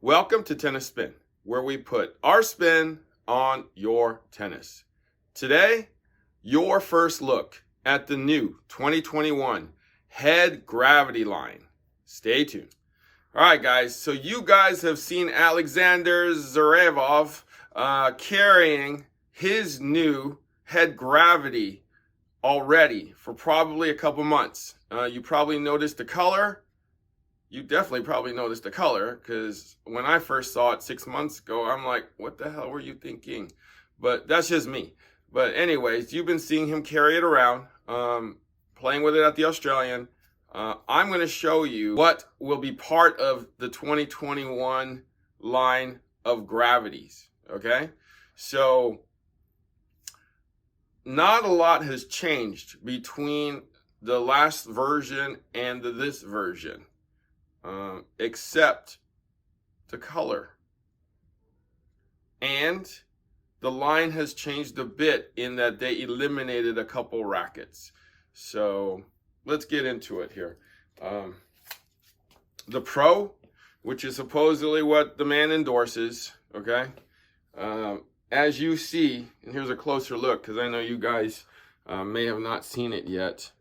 Welcome to Tennis Spin, where we put our spin on your tennis. Today, your first look at the new 2021 head gravity line. Stay tuned. All right, guys, so you guys have seen Alexander Zverev carrying his new head gravity already for probably a couple months. You probably noticed the color. You definitely probably noticed the color, because when I first saw it 6 months ago, I'm like, what the hell were you thinking? But that's just me. But anyways, you've been seeing him carry it around, playing with it at the Australian. I'm going to show you what will be part of the 2021 line of gravities, okay? So not a lot has changed between the last version and this version. Except the color. And the line has changed a bit in that they eliminated a couple rackets. So let's get into it here. The Pro, which is supposedly what the man endorses, okay? As you see, and here's a closer look, because I know you guys may have not seen it yet.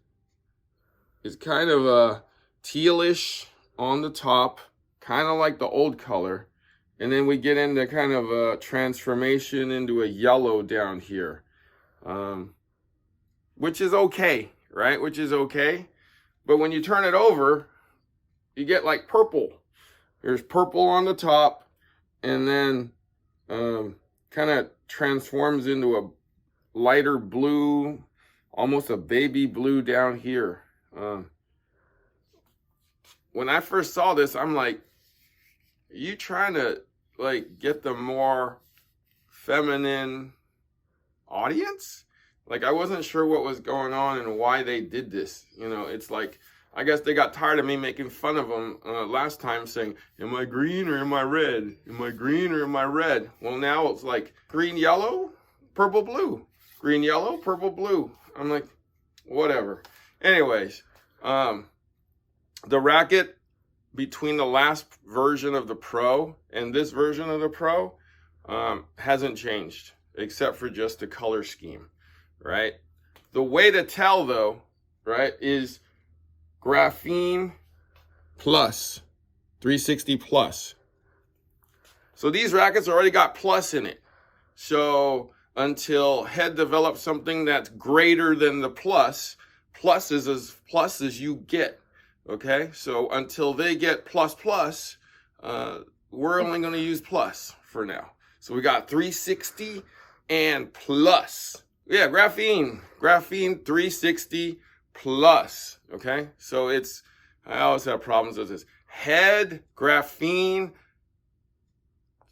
It's kind of a tealish on the top, kind of like the old color, and then we get into kind of a transformation into a yellow down here, which is okay, right? Which is okay, but when you turn it over, you get like purple. There's purple on the top, and then kind of transforms into a lighter blue, almost a baby blue down here. When I first saw this, I'm like, are you trying to like get the more feminine audience? Like, I wasn't sure what was going on and why they did this. You know, it's like, I guess they got tired of me making fun of them last time, saying, am I green or am I red? Am I green or am I red? Well, now it's like green, yellow, purple, blue. Green, yellow, purple, blue. I'm like, whatever. Anyways, the racket between the last version of the Pro and this version of the Pro hasn't changed, except for just the color scheme, right? The way to tell, though, right, is graphene plus, 360 plus. So these rackets already got plus in it. So until head develops something that's greater than the plus is as plus as you get. Okay, so until they get plus, we're only going to use plus for now. So we got 360 and plus. Yeah, graphene 360 plus. Okay, so it's, I always have problems with this. Head graphene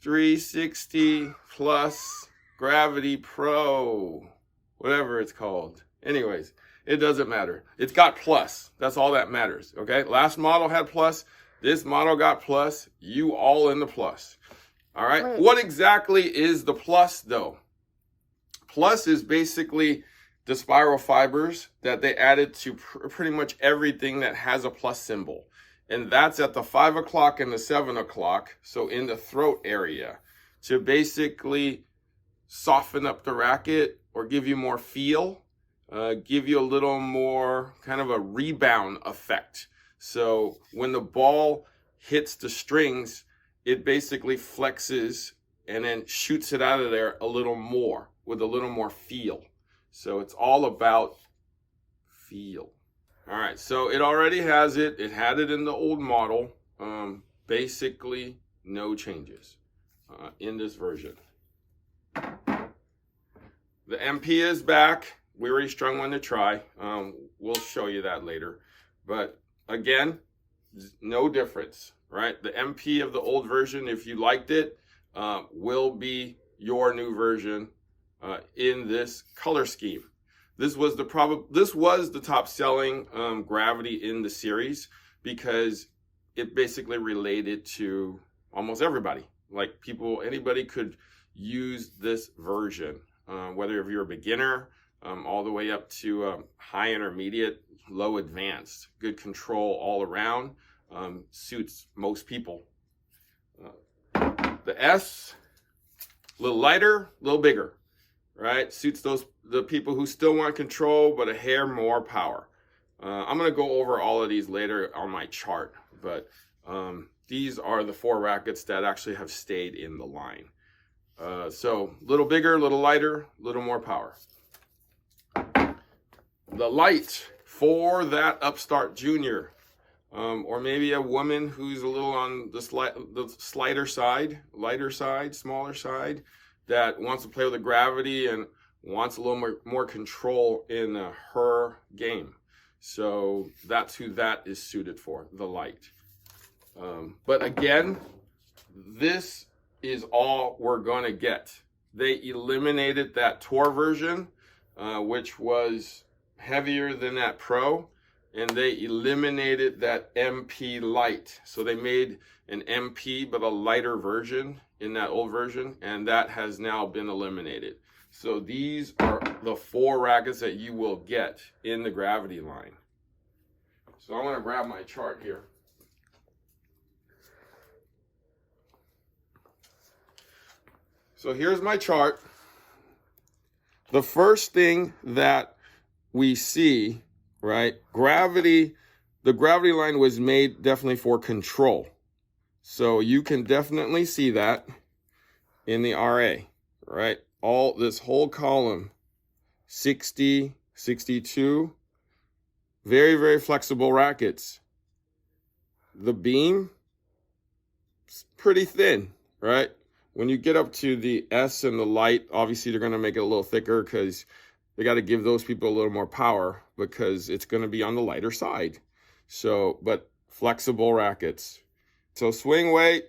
360 plus Gravity Pro, whatever it's called. Anyways, it doesn't matter. It's got plus. That's all that matters, okay? Last model had plus. This model got plus. You all in the plus. All right? Wait. What exactly is the plus, though? Plus is basically the spiral fibers that they added to pretty much everything that has a plus symbol. And that's at the 5 o'clock and the 7 o'clock, so in the throat area, to basically soften up the racket or give you more feel. Give you a little more kind of a rebound effect. So when the ball hits the strings, it basically flexes and then shoots it out of there a little more with a little more feel. So it's all about feel. All right, so it already has it. It had it in the old model. Basically, no changes in this version. The MP is back. We already strung one to try. We'll show you that later. But again, no difference, right? The MP of the old version, if you liked it, will be your new version in this color scheme. This was the top selling gravity in the series because it basically related to almost everybody. Like anybody could use this version, whether if you're a beginner, all the way up to high intermediate, low advanced. Good control all around, suits most people. The S, a little lighter, a little bigger, right? Suits the people who still want control, but a hair more power. I'm going to go over all of these later on my chart, but these are the 4 rackets that actually have stayed in the line. So a little bigger, a little lighter, a little more power. The light for that upstart junior, or maybe a woman who's a little on the lighter side, smaller side, that wants to play with the gravity and wants a little more control in her game. So that's who that is suited for, the light. But again, this is all we're going to get. They eliminated that Tour version, which was heavier than that Pro, and they eliminated that MP Light. So they made an MP, but a lighter version in that old version, and that has now been eliminated. So these are the 4 rackets that you will get in the gravity line. So I want to grab my chart here. So here's my chart. The first thing that we see, right, the gravity line was made definitely for control. So you can definitely see that in the RA, right? This whole column, 60, 62, very, very flexible rackets. The beam, pretty thin, right? When you get up to the S and the light, obviously they're going to make it a little thicker because they got to give those people a little more power because it's going to be on the lighter side. So, but flexible rackets. So swing weight,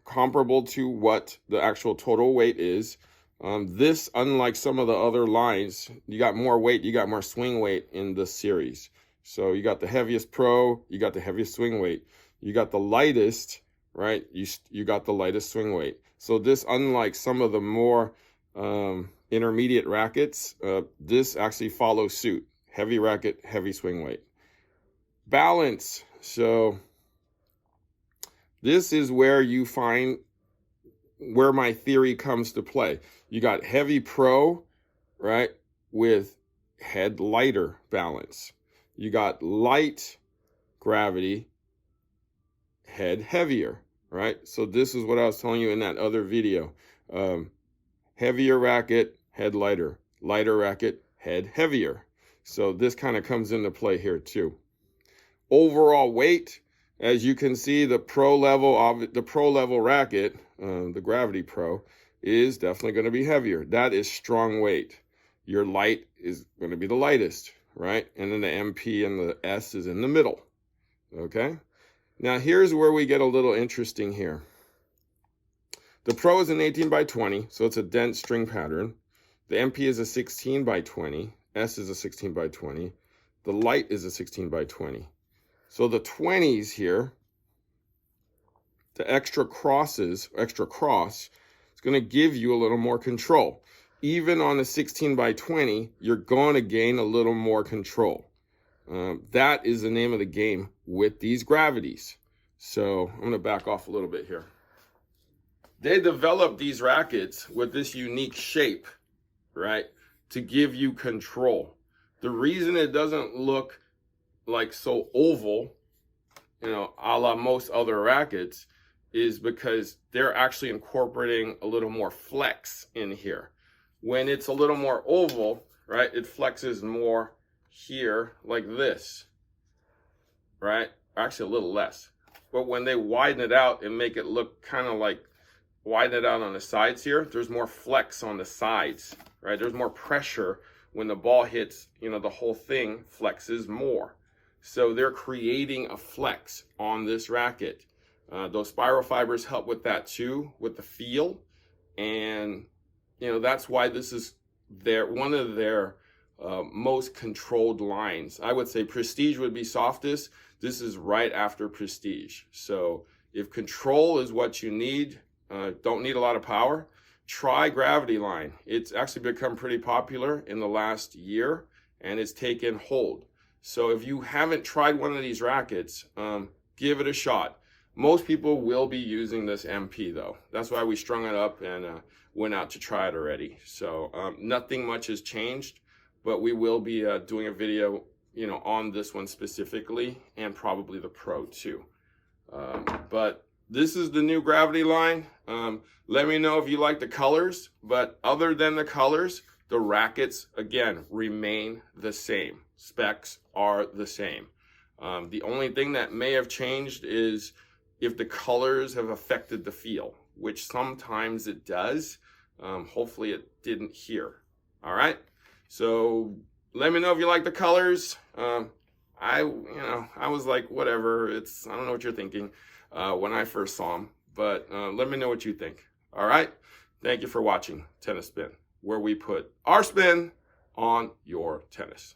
comparable to what the actual total weight is. This, unlike some of the other lines, you got more weight, you got more swing weight in this series. So you got the heaviest Pro, you got the heaviest swing weight, you got the lightest, right? You got the lightest swing weight. So this, unlike some of the more intermediate rackets, this actually follows suit. Heavy racket, heavy swing weight. Balance. So this is where you find where my theory comes to play. You got heavy Pro, right, with head lighter balance. You got light gravity, head heavier, right? So this is what I was telling you in that other video. Heavier racket, head lighter. Lighter racket, head heavier. So this kind of comes into play here too. Overall weight, as you can see, the pro level racket, the Gravity Pro, is definitely going to be heavier. That is strong weight. Your light is going to be the lightest, right? And then the MP and the S is in the middle, okay? Now here's where we get a little interesting here. The Pro is an 18 by 20, so it's a dense string pattern. The MP is a 16 by 20. S is a 16 by 20. The light is a 16 by 20. So the 20s here, the extra cross, is going to give you a little more control. Even on a 16 by 20, you're going to gain a little more control. That is the name of the game with these gravities. So I'm going to back off a little bit here. They developed these rackets with this unique shape, right, to give you control. The reason it doesn't look like so oval, a la most other rackets, is because they're actually incorporating a little more flex in here. When it's a little more oval, right, it flexes more here like this, right? Actually a little less. But when they widen it out and make it look kind of like widen it out on the sides here, there's more flex on the sides, right? There's more pressure when the ball hits, the whole thing flexes more. So they're creating a flex on this racket. Those spiral fibers help with that too, with the feel. And, that's why this is one of their most controlled lines. I would say Prestige would be softest. This is right after Prestige. So if control is what you need, don't need a lot of power, try Gravity line. It's actually become pretty popular in the last year and it's taken hold. So if you haven't tried one of these rackets, give it a shot. Most people will be using this MP though. That's why we strung it up and went out to try it already. So nothing much has changed, but we will be doing a video, on this one specifically, and probably the Pro too. But this is the new Gravity line. Let me know if you like the colors, but other than the colors, the rackets, again, remain the same. Specs are the same. The only thing that may have changed is if the colors have affected the feel, which sometimes it does. Hopefully it didn't here. All right. So let me know if you like the colors. I was like, whatever. I don't know what you're thinking when I first saw them, but let me know what you think. All right. Thank you for watching Tennis Spin, where we put our spin on your tennis.